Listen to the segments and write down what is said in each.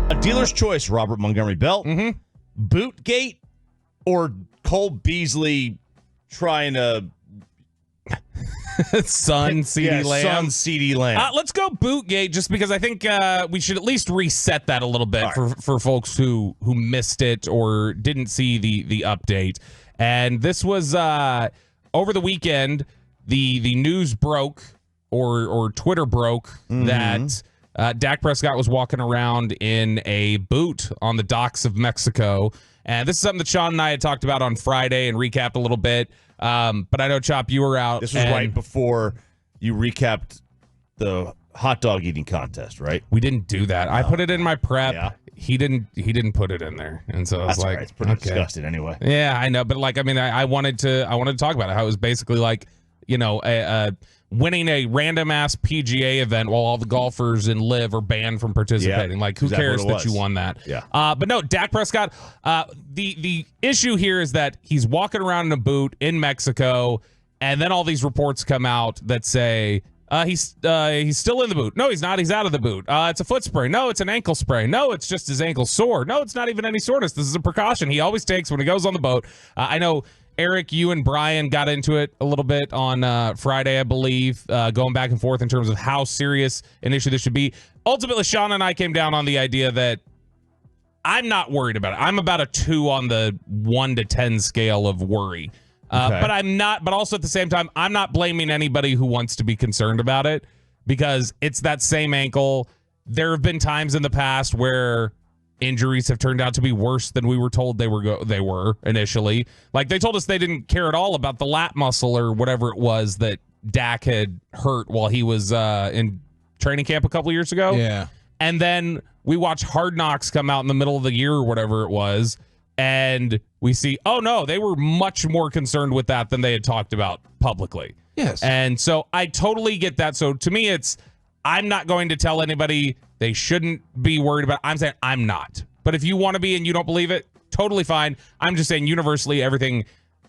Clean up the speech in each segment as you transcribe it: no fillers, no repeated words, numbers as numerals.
A dealer's choice, Robert Montgomery Bell. Bootgate or Cole Beasley trying to Son CeeDee Lamb. CeeDee Lamb. Let's go Bootgate, just because I think we should at least reset that a little bit for folks who missed it or didn't see the update. And this was over the weekend. The news broke or Twitter broke that Dak Prescott was walking around in a boot on the docks of Mexico. And this is something that Sean and I had talked about on Friday and recapped a little bit. But I know, Chop, you were out. This was right before you recapped the hot dog eating contest, right? We didn't do that. I put it in my prep. Yeah. He didn't put it in there. And so I was like, it's pretty disgusting anyway. Yeah, I know. But I wanted to talk about it. How it was basically like, winning a random ass PGA event while all the golfers in LIV are banned from participating. Yeah, like, who cares that you won that? Yeah. But no, Dak Prescott. The issue here is that he's walking around in a boot in Mexico, and then all these reports come out that say he's still in the boot. No, he's not. He's out of the boot. It's a foot sprain. No, it's an ankle sprain. No, it's just his ankle sore. No, it's not even any soreness. This is a precaution he always takes when he goes on the boat. I know. Eric, you and Brian got into it a little bit on Friday, I believe, going back and forth in terms of how serious an issue this should be. Ultimately, Sean and I came down on the idea that I'm not worried about it. I'm about a 2 on the 1 to 10 scale of worry. But I'm not. But also at the same time, I'm not blaming anybody who wants to be concerned about it because it's that same ankle. There have been times in the past where injuries have turned out to be worse than we were told they were initially. Like, they told us they didn't care at all about the lat muscle or whatever it was that Dak had hurt while he was in training camp a couple years ago. Yeah. And then we watch Hard Knocks come out in the middle of the year or whatever it was, and we see, oh no, they were much more concerned with that than they had talked about publicly. Yes. And so I totally get that. So to me, I'm not going to tell anybody they shouldn't be worried about it. I'm saying I'm not. But if you want to be and you don't believe it, totally fine. I'm just saying universally, everything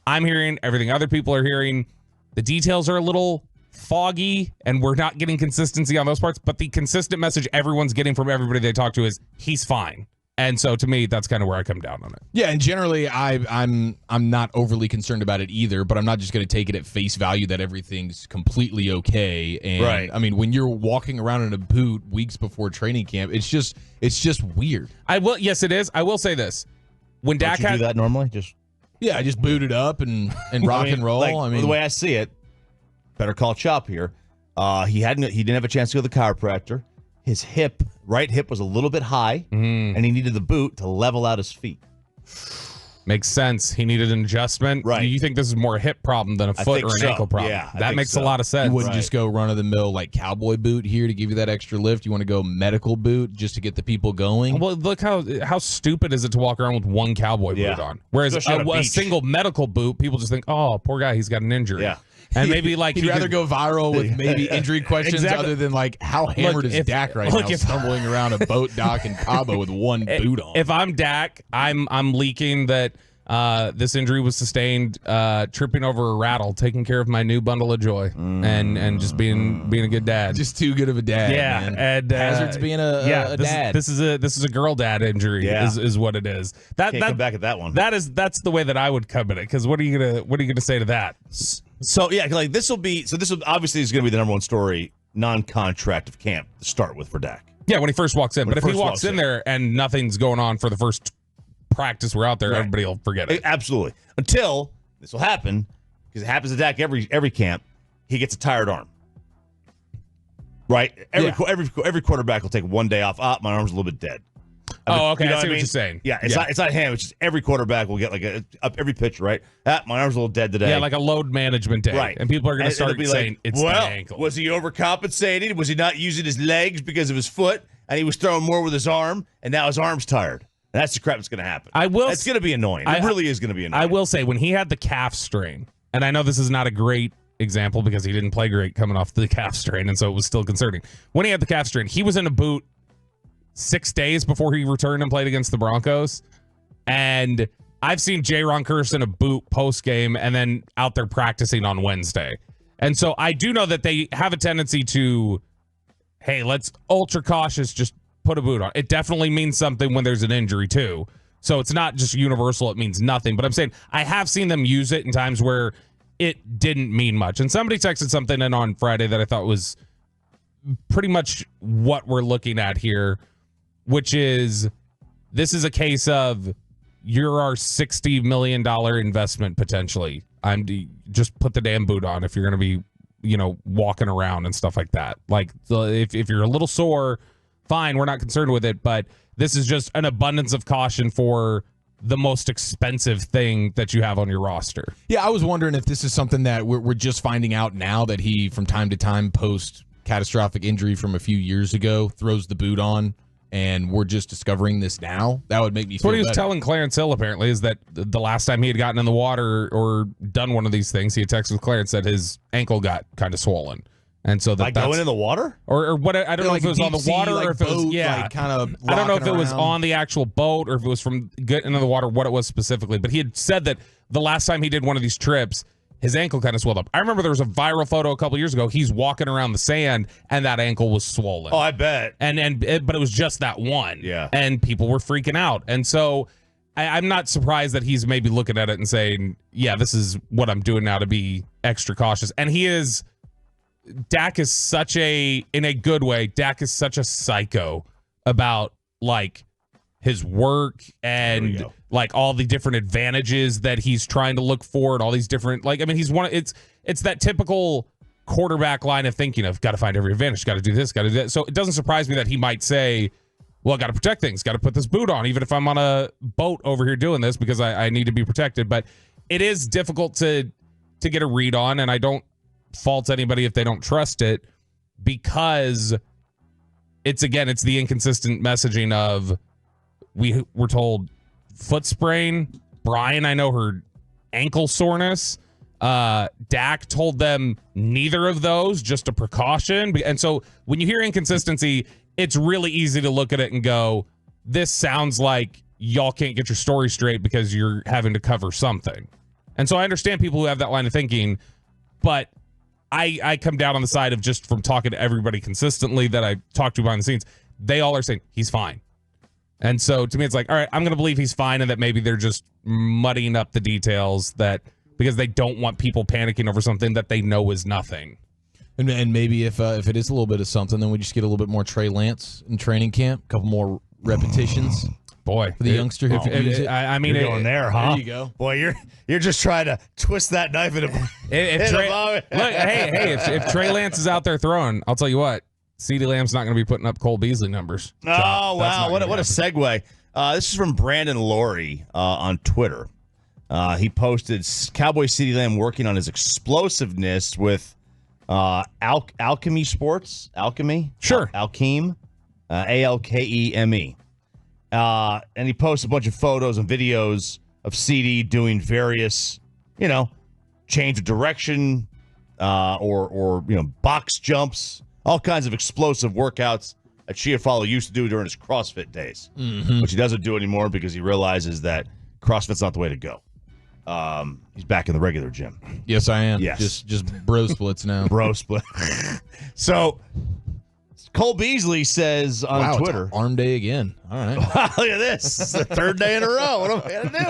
I'm hearing, everything other people are hearing, the details are a little foggy and we're not getting consistency on those parts. But the consistent message everyone's getting from everybody they talk to is he's fine. And so to me, that's kind of where I come down on it. Yeah, and generally I'm not overly concerned about it either, but I'm not just going to take it at face value that everything's completely okay. And right. I mean, when you're walking around in a boot weeks before training camp, it's just weird. Yes, it is. I will say this. When Dak do that normally? I just boot it up and rock and roll. The way I see it, better call Chop here. He didn't have a chance to go to the chiropractor. His right hip was a little bit high, and he needed the boot to level out his feet. Makes sense. He needed an adjustment. Right. You think this is more a hip problem than a foot or an ankle problem? Yeah, that makes a lot of sense. You wouldn't just go run-of-the-mill like cowboy boot here to give you that extra lift. You want to go medical boot just to get the people going. Well, look how stupid is it to walk around with one cowboy boot on? Whereas a single medical boot, people just think, oh, poor guy, he's got an injury. Yeah. And maybe like he'd rather go viral with maybe injury questions other than like how hammered is Dak right now, stumbling around a boat dock in Cabo with one boot on. If I'm Dak, I'm leaking that this injury was sustained tripping over a rattle, taking care of my new bundle of joy, and just being a good dad. Just too good of a dad. Yeah, man. and hazards being a dad. This is a girl dad injury. Yeah. Is what it is. Can't come back at that one. That's the way that I would come at it. Because what are you gonna say to that? So yeah, like this will obviously is going to be the number one story non-contract of camp to start with for Dak. Yeah, when he first walks in. But if he walks in there and nothing's going on for the first practice we're out there, everybody will forget it. Absolutely. Until this will happen, because it happens to Dak every camp, he gets a tired arm. Right? Every quarterback will take one day off. My arm's a little bit dead. Oh, okay. You know I see what you're saying. Yeah, it's not him. It's just every quarterback will get like every pitch, right? My arm's a little dead today. Yeah, like a load management day. Right. And people are going to start saying, it's the ankle. Was he overcompensating? Was he not using his legs because of his foot? And he was throwing more with his arm, and now his arm's tired. And that's the crap that's going to happen. It's going to be annoying. It really is going to be annoying. I will say, when he had the calf strain, and I know this is not a great example because he didn't play great coming off the calf strain, and so it was still concerning. When he had the calf strain, he was in a boot 6 days before he returned and played against the Broncos. And I've seen J-Ron Curse in a boot post-game and then out there practicing on Wednesday. And so I do know that they have a tendency to, hey, let's ultra cautious, just put a boot on. It definitely means something when there's an injury too. So it's not just universal. It means nothing. But I'm saying I have seen them use it in times where it didn't mean much. And somebody texted something in on Friday that I thought was pretty much what we're looking at here, which is this is a case of you're our $60 million investment potentially. Just put the damn boot on if you're going to be, walking around and stuff like that. Like if you're a little sore, fine, we're not concerned with it. But this is just an abundance of caution for the most expensive thing that you have on your roster. Yeah, I was wondering if this is something that we're just finding out now that he, from time to time, post catastrophic injury from a few years ago, throws the boot on, and we're just discovering this now. That would make me feel what he was better. telling Clarence Hill, apparently, is that the last time he had gotten in the water or done one of these things, he had texted Clarence that his ankle got kind of swollen. And so that's going in the water? Or what? I don't know if it was on the water or if it was, kind of. I don't know if it was on the actual boat or if it was from getting into the water, what it was specifically. But he had said that the last time he did one of these trips, his ankle kind of swelled up. I remember there was a viral photo a couple years ago. He's walking around the sand and that ankle was swollen. Oh, I bet. But it was just that one. Yeah. And people were freaking out. And so I'm not surprised that he's maybe looking at it and saying, yeah, this is what I'm doing now to be extra cautious. And Dak is such in a good way, Dak is such a psycho about like his work and like all the different advantages that he's trying to look for and all these different, it's that typical quarterback line of thinking of got to find every advantage, got to do this, got to do that. So it doesn't surprise me that he might say, well, I got to protect things, got to put this boot on, even if I'm on a boat over here doing this because I need to be protected. But it is difficult to get a read on, and I don't fault anybody if they don't trust it, because it's the inconsistent messaging of we were told foot sprain. Brian, I know, heard ankle soreness. Dak told them neither of those, just a precaution. And so when you hear inconsistency, it's really easy to look at it and go, this sounds like y'all can't get your story straight because you're having to cover something. And so I understand people who have that line of thinking, but I come down on the side of, just from talking to everybody consistently that I talk to behind the scenes, they all are saying he's fine. And so to me, it's like, all right, I'm going to believe he's fine, and that maybe they're just muddying up the details because they don't want people panicking over something that they know is nothing. And maybe if it is a little bit of something, then we just get a little bit more Trey Lance in training camp, a couple more repetitions. Boy, for the youngster who can use it. I mean, you're going there, huh? There you go. Boy, you're just trying to twist that knife into. If Trey Lance is out there throwing, I'll tell you what, CeeDee Lamb's not going to be putting up Cole Beasley numbers. Oh, wow. What a segue. This is from Brandon Laurie on Twitter. He posted Cowboys CeeDee Lamb working on his explosiveness with Alchemy Sports. Alchemy? Sure. Alkeme. Alkeme. And he posts a bunch of photos and videos of CD doing various, change of direction, or box jumps, all kinds of explosive workouts that Chiafalo used to do during his CrossFit days, which he doesn't do anymore because he realizes that CrossFit's not the way to go. He's back in the regular gym. Yes, I am. Yes. Just bro splits now. Bro split. So Cole Beasley says on Twitter, it's arm day again. All right. Wow, look at this. It's the third day in a row. What am I going to do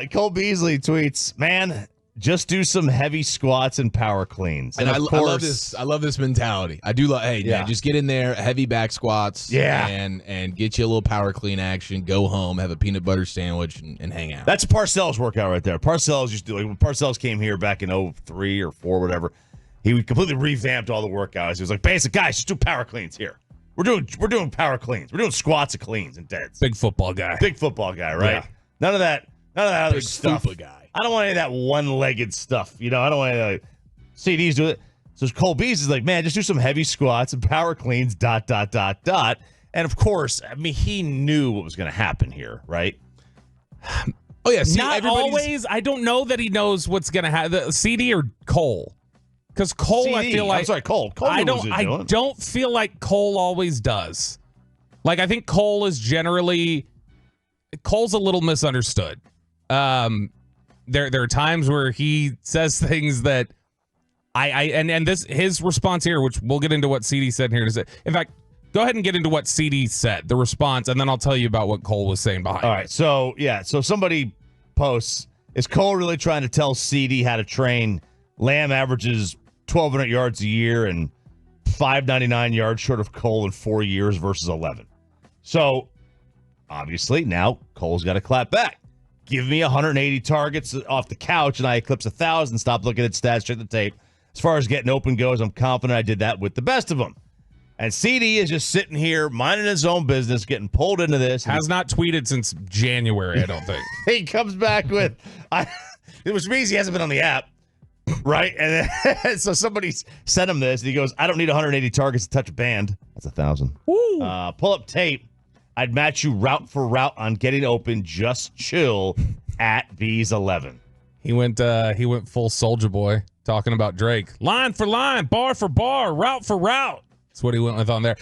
here? Cole Beasley tweets, man, just do some heavy squats and power cleans. And I love this. I love this mentality. I do love, man, just get in there, heavy back squats. Yeah. And get you a little power clean action, go home, have a peanut butter sandwich, and hang out. That's Parcells' workout right there. Parcells used to do, when Parcells came here back in 03 or 4, whatever, he completely revamped all the workouts. He was like, basic guys, just do power cleans here. We're doing power cleans. We're doing squats and cleans and deads. Big football guy, right? Yeah. None of that other stuff. Big guy. I don't want any of that one-legged stuff. I don't want to CDs do it. So Cole Beasley is like, man, just do some heavy squats and power cleans, ... And of course, I mean, he knew what was going to happen here, right? Oh yeah, not always. I don't know that he knows what's going to happen. CD or Cole. Because Cole, CD. I feel like... I'm sorry, Cole. Cole I knew what he was doing. don't feel like Cole always does. Like, I think Cole is generally... Cole's a little misunderstood. There are times where he says things that And his response here, which we'll get into what CD said here, is that, in fact, go ahead and get into what CD said, the response, and then I'll tell you about what Cole was saying behind. All right, so somebody posts, is Cole really trying to tell CD how to train? Lamb averages 1,200 yards a year and 599 yards short of Cole in 4 years versus 11. So, obviously, now Cole's got to clap back. Give me 180 targets off the couch and I eclipse 1,000. Stop looking at stats, check the tape. As far as getting open goes, I'm confident I did that with the best of them. And CD is just sitting here, minding his own business, getting pulled into this. Has not tweeted since January, I don't think. He comes back with, which means he hasn't been on the app, right? And then, so somebody sent him this, and he goes, I don't need 180 targets to touch a band. That's 1,000. Pull up tape. I'd match you route for route on getting open. Just chill at B's 11. He went full Soulja Boy, talking about Drake. Line for line, bar for bar, route for route. That's what he went with on there.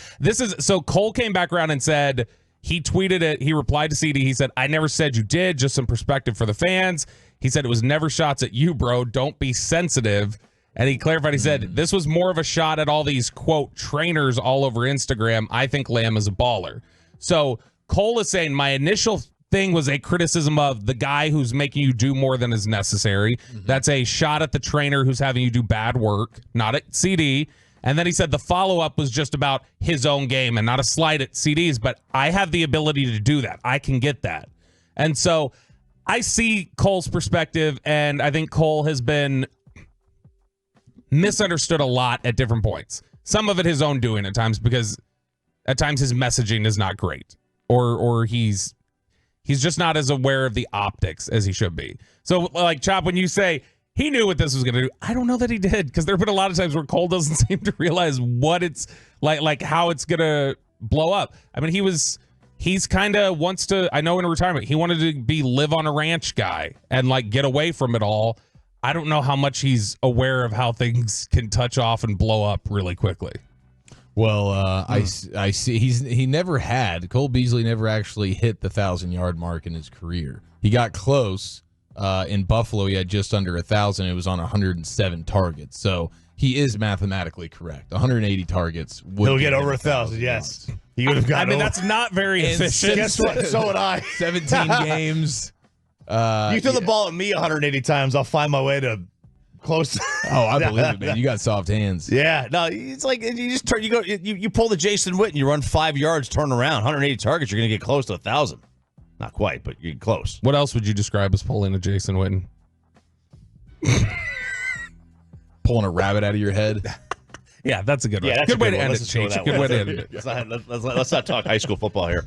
So Cole came back around and said, he tweeted it. He replied to CD. He said, I never said you did. Just some perspective for the fans. He said, it was never shots at you, bro. Don't be sensitive. And he clarified, he said, this was more of a shot at all these, quote, trainers all over Instagram. I think Lamb is a baller. So Cole is saying, my initial thing was a criticism of the guy who's making you do more than is necessary. That's a shot at the trainer who's having you do bad work, not at CD. And then he said the follow-up was just about his own game and not a slight at CD's, but I have the ability to do that. I can get that. And so I see Cole's perspective, and I think Cole has been misunderstood a lot at different points. Some of it his own doing at times, because at times his messaging is not great, or he's just not as aware of the optics as he should be. So, like, Chop, when you say he knew what this was going to do, I don't know that he did, because there have been a lot of times where Cole doesn't seem to realize what it's like how it's going to blow up. I mean, he's kind of wants to, I know in retirement, he wanted to be live on a ranch guy and like get away from it all. I don't know how much he's aware of how things can touch off and blow up really quickly. Well, I see he never had, Cole Beasley never actually hit the 1,000-yard mark in his career. He got close. In Buffalo, he had just under 1,000. It was on 107 targets. So he is mathematically correct. 180 targets. He'll get over 1,000, yes. He would have gotten I mean, that's not very efficient. Guess what? So would I. 17 games. You throw the ball at me 180 times, I'll find my way to close. Oh, I believe it, man. You got soft hands. Yeah. No, it's like you just turn. You pull the Jason Witten. You run 5 yards, turn around, 180 targets. You're going to get close to 1,000. Not quite, but you're close. What else would you describe as pulling a Jason Witten? Pulling a rabbit out of your head. Yeah, that's a good one. Yeah, good way to end it, Cheech. Good way to end it. Let's not talk high school football here.